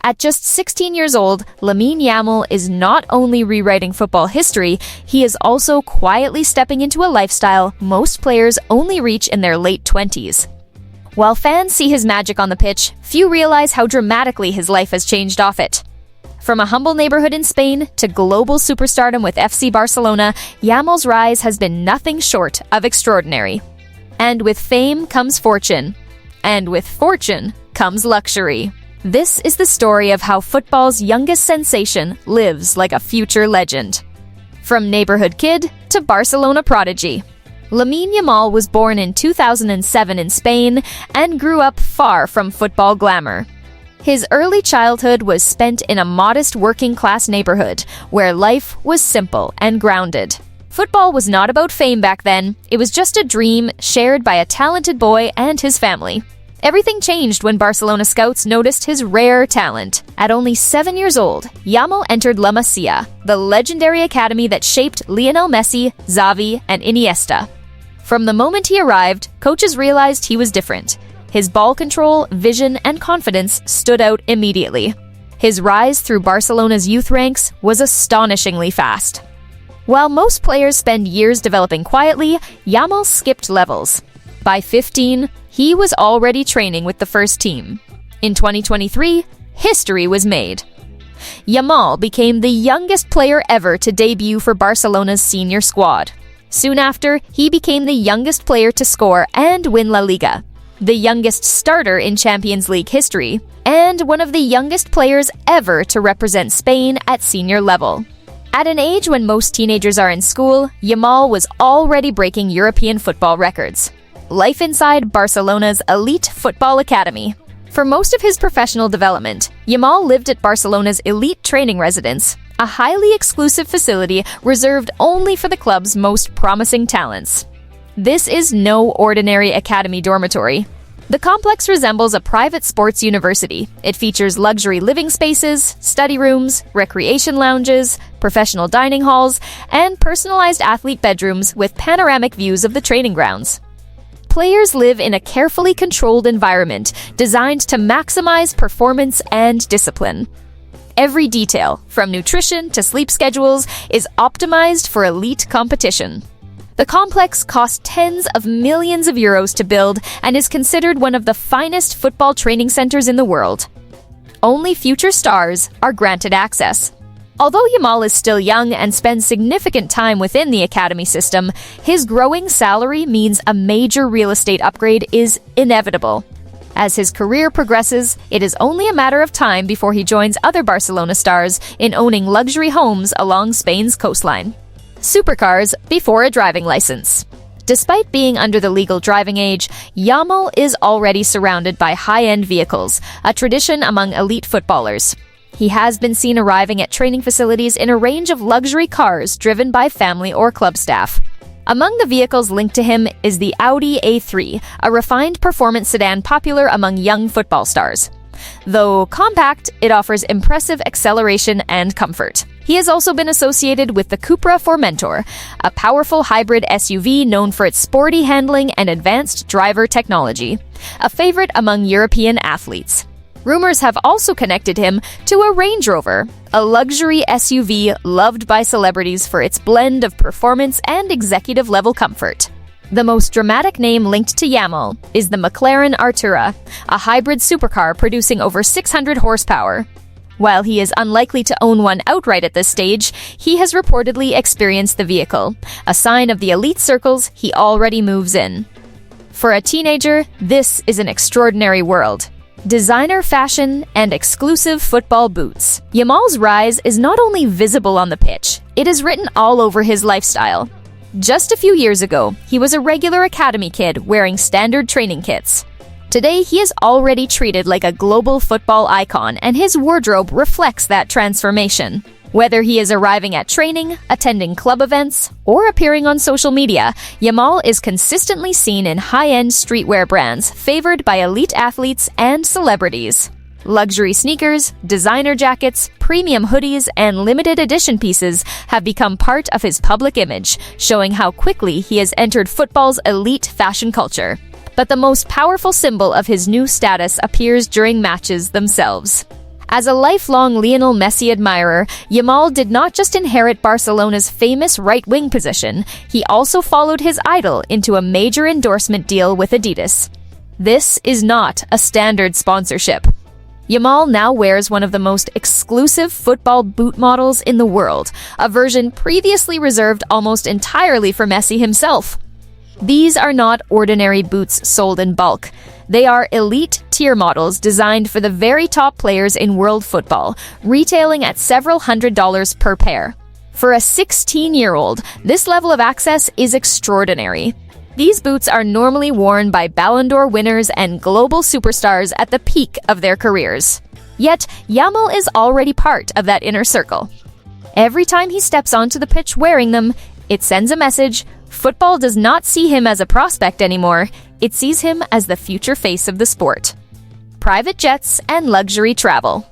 At just 16 years old, Lamine Yamal is not only rewriting football history, he is also quietly stepping into a lifestyle most players only reach in their late 20s. While fans see his magic on the pitch, few realize how dramatically his life has changed off it. From a humble neighborhood in Spain to global superstardom with FC Barcelona, Yamal's rise has been nothing short of extraordinary. And with fame comes fortune. And with fortune comes luxury. This is the story of how football's youngest sensation lives like a future legend. From neighborhood kid to Barcelona prodigy. Lamine Yamal was born in 2007 in Spain and grew up far from football glamour. His early childhood was spent in a modest working-class neighborhood where life was simple and grounded. Football was not about fame back then, it was just a dream shared by a talented boy and his family. Everything changed when Barcelona scouts noticed his rare talent. At only 7 years old, Yamal entered La Masia, the legendary academy that shaped Lionel Messi, Xavi, and Iniesta. From the moment he arrived, coaches realized he was different. His ball control, vision, and confidence stood out immediately. His rise through Barcelona's youth ranks was astonishingly fast. While most players spend years developing quietly, Yamal skipped levels. By 15, he was already training with the first team. In 2023, history was made. Yamal became the youngest player ever to debut for Barcelona's senior squad. Soon after, he became the youngest player to score and win La Liga, the youngest starter in Champions League history, and one of the youngest players ever to represent Spain at senior level. At an age when most teenagers are in school, Yamal was already breaking European football records. Life inside Barcelona's elite football academy. For most of his professional development, Yamal lived at Barcelona's elite training residence, a highly exclusive facility reserved only for the club's most promising talents. This is no ordinary academy dormitory. The complex resembles a private sports university. It features luxury living spaces, study rooms, recreation lounges, professional dining halls, and personalized athlete bedrooms with panoramic views of the training grounds. Players live in a carefully controlled environment designed to maximize performance and discipline. Every detail, from nutrition to sleep schedules, is optimized for elite competition. The complex cost tens of millions of euros to build and is considered one of the finest football training centers in the world. Only future stars are granted access. Although Yamal is still young and spends significant time within the academy system, his growing salary means a major real estate upgrade is inevitable. As his career progresses, it is only a matter of time before he joins other Barcelona stars in owning luxury homes along Spain's coastline. Supercars before a driving license. Despite being under the legal driving age, Yamal is already surrounded by high-end vehicles, a tradition among elite footballers. He has been seen arriving at training facilities in a range of luxury cars driven by family or club staff. Among the vehicles linked to him is the Audi A3, a refined performance sedan popular among young football stars. Though compact, it offers impressive acceleration and comfort. He has also been associated with the Cupra Formentor, a powerful hybrid SUV known for its sporty handling and advanced driver technology, a favorite among European athletes. Rumors have also connected him to a Range Rover, a luxury SUV loved by celebrities for its blend of performance and executive-level comfort. The most dramatic name linked to Yamal is the McLaren Artura, a hybrid supercar producing over 600 horsepower. While he is unlikely to own one outright at this stage, he has reportedly experienced the vehicle, a sign of the elite circles he already moves in. For a teenager, this is an extraordinary world. Designer fashion and exclusive football boots. Yamal's rise is not only visible on the pitch, it is written all over his lifestyle. Just a few years ago, he was a regular academy kid wearing standard training kits. Today, he is already treated like a global football icon, and his wardrobe reflects that transformation. Whether he is arriving at training, attending club events, or appearing on social media, Yamal is consistently seen in high-end streetwear brands favored by elite athletes and celebrities. Luxury sneakers, designer jackets, premium hoodies, and limited edition pieces have become part of his public image, showing how quickly he has entered football's elite fashion culture. But the most powerful symbol of his new status appears during matches themselves. As a lifelong Lionel Messi admirer, Yamal did not just inherit Barcelona's famous right-wing position, he also followed his idol into a major endorsement deal with Adidas. This is not a standard sponsorship. Yamal now wears one of the most exclusive football boot models in the world, a version previously reserved almost entirely for Messi himself. These are not ordinary boots sold in bulk. They are elite tier models designed for the very top players in world football, retailing at several $100s per pair. For a 16-year-old, this level of access is extraordinary. These boots are normally worn by Ballon d'Or winners and global superstars at the peak of their careers. Yet, Yamal is already part of that inner circle. Every time he steps onto the pitch wearing them, it sends a message: football does not see him as a prospect anymore, it sees him as the future face of the sport. Private jets and luxury travel.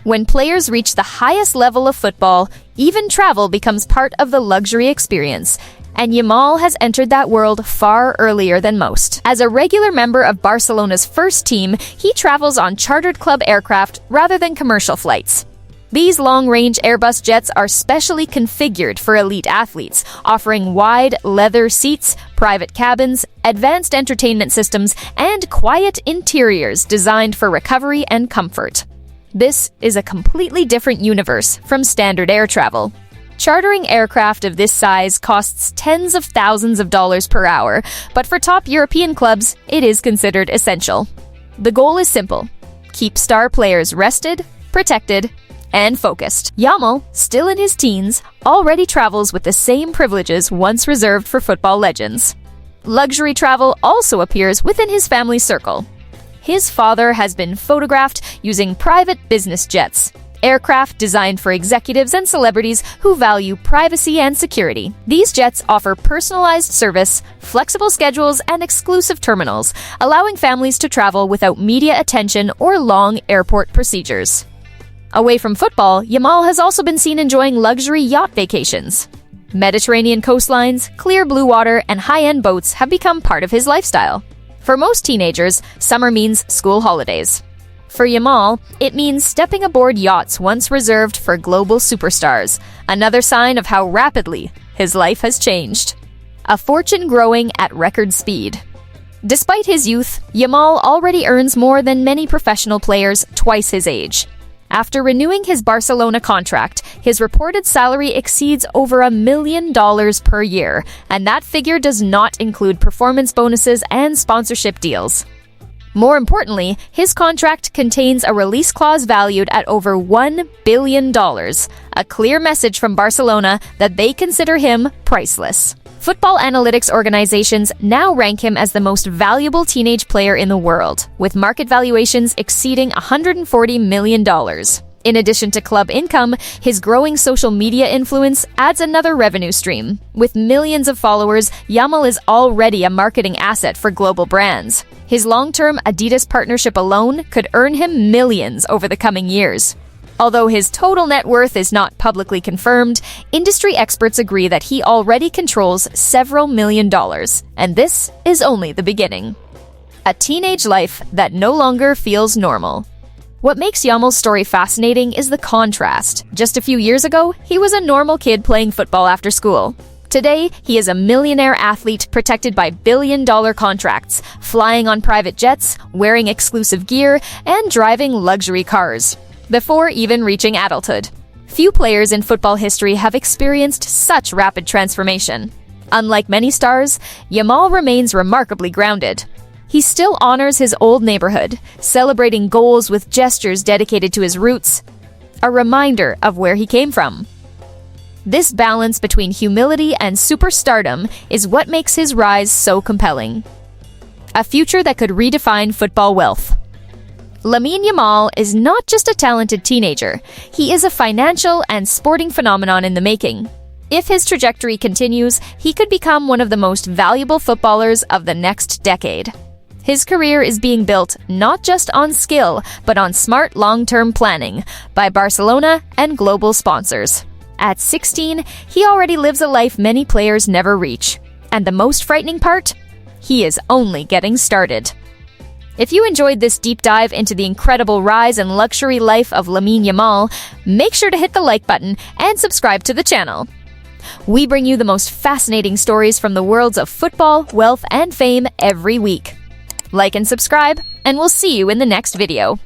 When players reach the highest level of football, even travel becomes part of the luxury experience, and Yamal has entered that world far earlier than most. As a regular member of Barcelona's first team, he travels on chartered club aircraft rather than commercial flights. These long-range Airbus jets are specially configured for elite athletes, offering wide leather seats, private cabins, advanced entertainment systems, and quiet interiors designed for recovery and comfort. This is a completely different universe from standard air travel. Chartering aircraft of this size costs tens of thousands of dollars per hour, but for top European clubs, it is considered essential. The goal is simple: keep star players rested, protected, and focused. Yamal, still in his teens, already travels with the same privileges once reserved for football legends. Luxury travel also appears within his family circle. His father has been photographed using private business jets, aircraft designed for executives and celebrities who value privacy and security. These jets offer personalized service, flexible schedules, and exclusive terminals, allowing families to travel without media attention or long airport procedures. Away from football, Yamal has also been seen enjoying luxury yacht vacations. Mediterranean coastlines, clear blue water, and high-end boats have become part of his lifestyle. For most teenagers, summer means school holidays. For Yamal, it means stepping aboard yachts once reserved for global superstars, another sign of how rapidly his life has changed. A fortune growing at record speed. Despite his youth, Yamal already earns more than many professional players twice his age. After renewing his Barcelona contract, his reported salary exceeds over $1 million per year, and that figure does not include performance bonuses and sponsorship deals. More importantly, his contract contains a release clause valued at over $1 billion, a clear message from Barcelona that they consider him priceless. Football analytics organizations now rank him as the most valuable teenage player in the world, with market valuations exceeding $140 million. In addition to club income, his growing social media influence adds another revenue stream. With millions of followers, Yamal is already a marketing asset for global brands. His long-term Adidas partnership alone could earn him millions over the coming years. Although his total net worth is not publicly confirmed, industry experts agree that he already controls several million dollars, and this is only the beginning. A teenage life that no longer feels normal. What makes Yamal's story fascinating is the contrast. Just a few years ago, he was a normal kid playing football after school. Today, he is a millionaire athlete protected by billion-dollar contracts, flying on private jets, wearing exclusive gear, and driving luxury cars. Before even reaching adulthood. Few players in football history have experienced such rapid transformation. Unlike many stars, Yamal remains remarkably grounded. He still honors his old neighborhood, celebrating goals with gestures dedicated to his roots, a reminder of where he came from. This balance between humility and superstardom is what makes his rise so compelling. A future that could redefine football wealth. Lamine Yamal is not just a talented teenager, he is a financial and sporting phenomenon in the making. If his trajectory continues, he could become one of the most valuable footballers of the next decade. His career is being built not just on skill, but on smart long-term planning by Barcelona and global sponsors. At 16, he already lives a life many players never reach. And the most frightening part? He is only getting started. If you enjoyed this deep dive into the incredible rise and luxury life of Lamine Yamal, make sure to hit the like button and subscribe to the channel. We bring you the most fascinating stories from the worlds of football, wealth, and fame every week. Like and subscribe, and we'll see you in the next video.